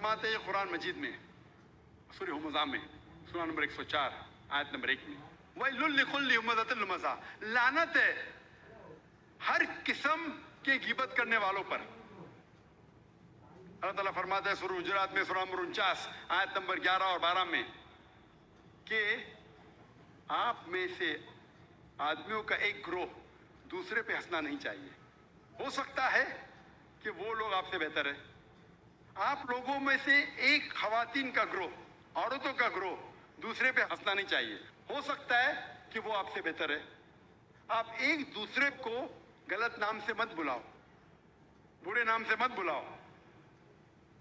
فرماتے ہیں قرآن مجید میں سورہ ہمزہ میں سورہ نمبر 104 آیت نمبر 1 میں وَيْلٌ لِكُلِّ ہُمَزَةٍ لُمَزَةٍ، لعنت ہے ہر قسم کے غیبت کرنے والوں پر۔ اللہ تعالیٰ فرماتا ہے سورہ حجرات میں سورہ نمبر 49 آیت نمبر 11 اور 12 میں کہ آپ میں سے آدمیوں کا ایک گروہ دوسرے پہ ہنسنا نہیں چاہیے۔ ہو سکتا ہے کہ وہ لوگ آپ سے بہتر ہے، آپ لوگوں میں سے ایک خواتین کا گروہ، عورتوں کا گروہ دوسرے پہ ہنسنا نہیں چاہیے۔ ہو سکتا ہے کہ وہ آپ سے بہتر ہے۔ آپ ایک دوسرے کو غلط نام سے مت بلاؤ، برے نام سے مت بلاؤ،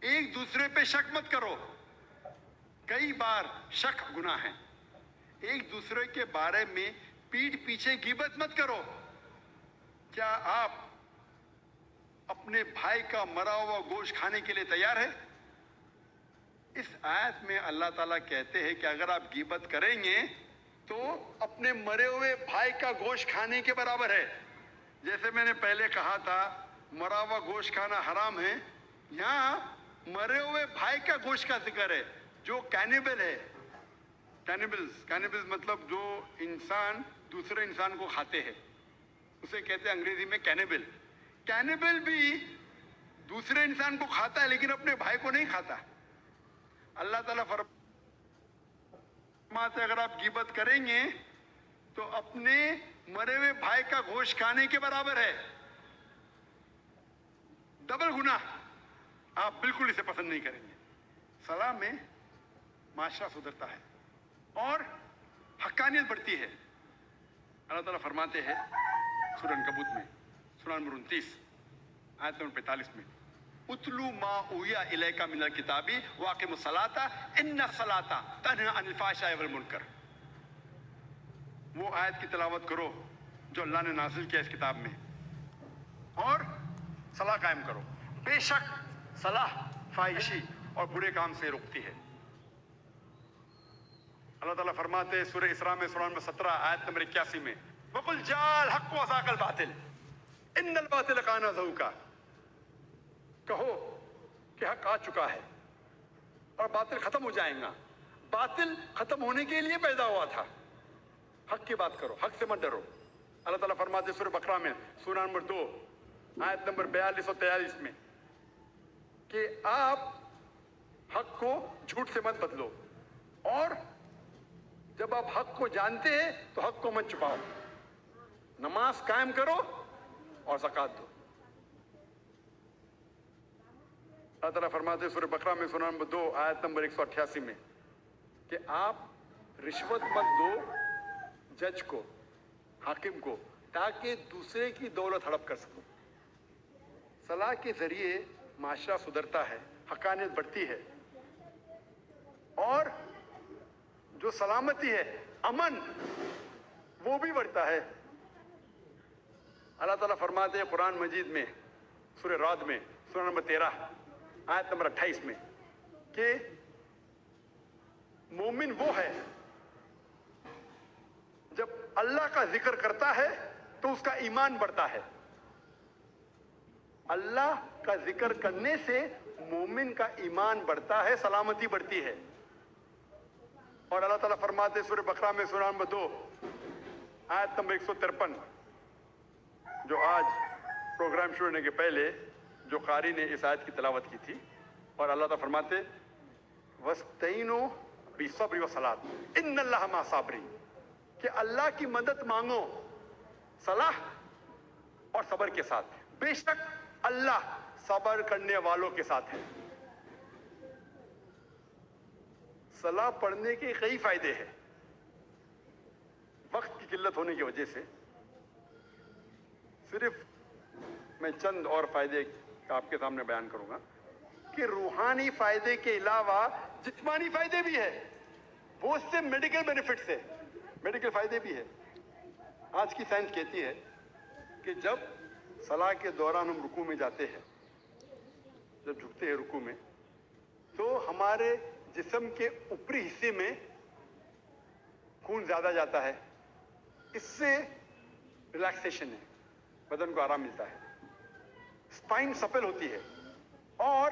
ایک دوسرے پہ شک مت کرو۔ کئی بار شک گناہ ہے۔ ایک دوسرے کے بارے میں پیٹھ پیچھے غیبت مت کرو۔ کیا آپ اپنے بھائی کا مرا ہوا گوشت کھانے کے لیے تیار ہے؟ اس آیت میں اللہ تعالیٰ کہتے ہیں کہ اگر آپ غیبت کریں گے تو اپنے مرے ہوئے بھائی کا گوشت کھانے کے برابر ہے۔ جیسے میں نے پہلے کہا تھا مرا ہوا گوشت کھانا حرام ہے، یہاں مرے ہوئے بھائی کا گوشت کا ذکر ہے جو کینیبل ہے۔ کینیبلز مطلب جو انسان دوسرے انسان کو کھاتے ہیں، اسے کہتے ہیں انگریزی میں کینیبل۔ کینیبل بھی دوسرے انسان کو کھاتا ہے لیکن اپنے بھائی کو نہیں کھاتا۔ اللہ تعالیٰ فرماتے اگر آپ غیبت کریں گے تو اپنے مرے ہوئے بھائی کا گوشت کھانے کے برابر ہے، ڈبل گناہ۔ آپ بالکل اسے پسند نہیں کریں گے۔ صلاح میں معاشرہ سدھرتا ہے اور حقانیت بڑھتی ہے۔ اللہ تعالیٰ فرماتے ہیں سورہ عنکبوت میں سورہ نمبر 29 آیت نمبر 45 میں اتلو ما اوحی الیک من الکتاب واقم الصلاۃ ان الصلاۃ تنہی عن الفحشاء والمنکر۔ وہ آیت کی تلاوت کرو جو اللہ نے نازل کیا اس کتاب میں، اور صلاح قائم کرو۔ بے شک صلاح فحاشی اور برے کام سے روکتی ہے۔ اللہ تعالیٰ فرماتے ہیں سورہ اسراء میں سورہ نمبر 17 آیت نمبر 81 میں وَقُلْ جَاءَ الْحَقُّ وَزَهَقَ الْبَاطِلُ إِنَّ الْبَاطِلَ كَانَ زَهُوقًا۔ کہو کہ حق آ چکا ہے اور باطل ختم ہو جائے گا۔ باطل ختم ہونے کے لیے پیدا ہوا تھا۔ حق کی بات کرو، حق سے مت ڈرو۔ اللہ تعالیٰ فرماتے ہیں سورہ بقرہ میں سورہ نمبر 2 آیت نمبر 42 اور 43 میں کہ آپ حق کو جھوٹ سے مت بدلو، اور جب آپ حق کو جانتے ہیں تو حق کو مت چھپاؤ۔ نماز قائم کرو اور زکوٰۃ دو۔ اللہ تعالیٰ فرماتے ہیں سورہ بقرہ میں سورہ نمبر 2 آیت نمبر 188 میں کہ آپ رشوت مت دو جج کو، حاکم کو، تاکہ دوسرے کی دولت ہڑپ کر سکو۔ صلاح کے ذریعے معاشرہ سدھرتا ہے، حقانیت بڑھتی ہے، اور جو سلامتی ہے، امن، وہ بھی بڑھتا ہے۔ اللہ تعالیٰ فرماتے ہیں قرآن مجید میں سورہ رعد میں سورہ نمبر 13 آیت نمبر 28 میں کہ مومن وہ ہے جب اللہ کا ذکر کرتا ہے تو اس کا ایمان بڑھتا ہے۔ اللہ کا ذکر کرنے سے مومن کا ایمان بڑھتا ہے، سلامتی بڑھتی ہے۔ اور اللہ تعالیٰ فرماتے ہیں سورہ بقرہ میں سورہ نمبر 2 آیت نمبر 153 جو آج پروگرام شروع ہونے کے پہلے جو قاری نے اس آیت کی تلاوت کی تھی، اور اللہ تعالیٰ فرماتے وَاسْتَعِینُوا بِالصَّبْرِ وَالصَّلَاةِ إِنَّ اللَّهَ مَعَ الصَّابِرِينَ، کہ اللہ کی مدد مانگو صلاح اور صبر کے ساتھ، بے شک اللہ صبر کرنے والوں کے ساتھ ہے۔ صلاح پڑھنے کے کئی فائدے ہیں۔ وقت کی قلت ہونے کی وجہ سے صرف میں چند اور فائدے آپ کے سامنے بیان کروں گا کہ روحانی فائدے کے علاوہ جسمانی فائدے بھی ہے، بہت سے میڈیکل بینیفٹس ہے، میڈیکل فائدے بھی ہے۔ آج کی سائنس کہتی ہے کہ جب صلاح کے دوران ہم رکوع میں جاتے ہیں، جب جھکتے ہیں رکوع میں، تو ہمارے جسم کے اوپری حصے میں خون زیادہ جاتا ہے، اس سے ریلیکسیشن ہے، بدن کو آرام ملتا ہے، اسپائن سپل ہوتی ہے، اور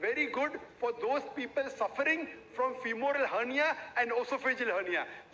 very good for those people suffering from femoral hernia and esophageal hernia,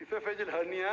esophageal hernia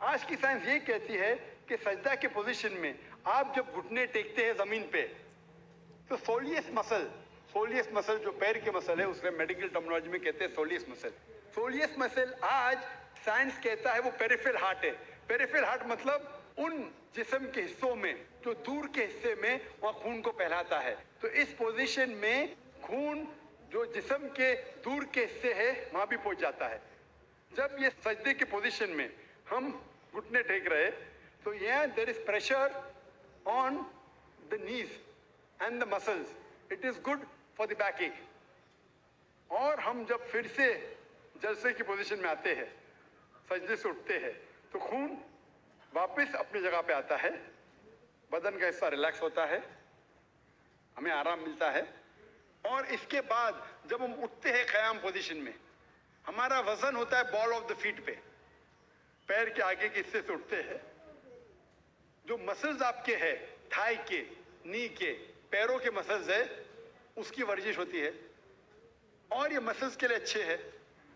آج کی سائنس یہ کہتی ہے کہ سجدہ کے پوزیشن میں آپ جب گھٹنے ٹیکتے ہیں زمین پہ تو سولیس مسل جو پیر کے مسل ہے اسے میڈیکل ٹرمنالوجی میں کہتے ہیں سولیس مسل آج سائنس کہتا ہے وہ پیریفرل ہارٹ ہے. پیریفرل ہارٹ مطلب ان جسم کے حصوں میں جو دور کے حصے میں وہاں خون کو پھیلاتا ہے. تو اس پوزیشن میں خون جو جسم کے دور کے حصے ہے وہاں بھی پہنچ جاتا ہے. جب یہ سجدے کے پوزیشن میں ہم گھٹنے ٹیک رہے تو یہاں دیر از پریشر آن دا نیز and the muscles. It is good for the back ایک. اور ہم جب پھر سے جلسے کی پوزیشن میں آتے ہیں سجدے سے اٹھتے ہیں تو خون واپس اپنی جگہ پہ آتا ہے, بدن کا حصہ ریلیکس ہوتا ہے, ہمیں آرام ملتا ہے. اور اس کے بعد جب ہم اٹھتے ہیں قیام پوزیشن میں ہمارا وزن ہوتا ہے بال آف دا فیٹ پہ, پیر کے آگے کے حصے سے اٹھتے ہیں. جو مسلز آپ کے ہے تھائی کے, نی کے, پیروں کے مسلز ہے اس کی ورزش ہوتی ہے. اور یہ مسلز کے لیے اچھے ہے,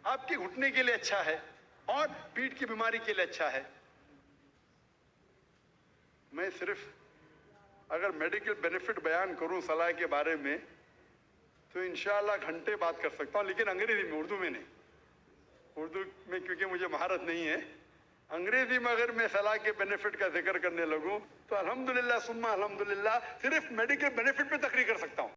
آپ کے گھٹنے کے لیے اچھا ہے, اور پیٹھ کی بیماری کے لیے اچھا ہے. میں صرف اگر میڈیکل بینیفٹ بیان کروں صلاح کے بارے میں تو انشاءاللہ گھنٹے بات کر سکتا ہوں, لیکن انگریزی میں, اردو میں نہیں. اردو میں کیونکہ مجھے مہارت نہیں ہے. انگریزی میں اگر میں صلاح کے بینیفٹ کا ذکر کرنے لگوں تو الحمدللہ ثم الحمدللہ صرف میڈیکل بینیفٹ پہ تقریر کر سکتا ہوں.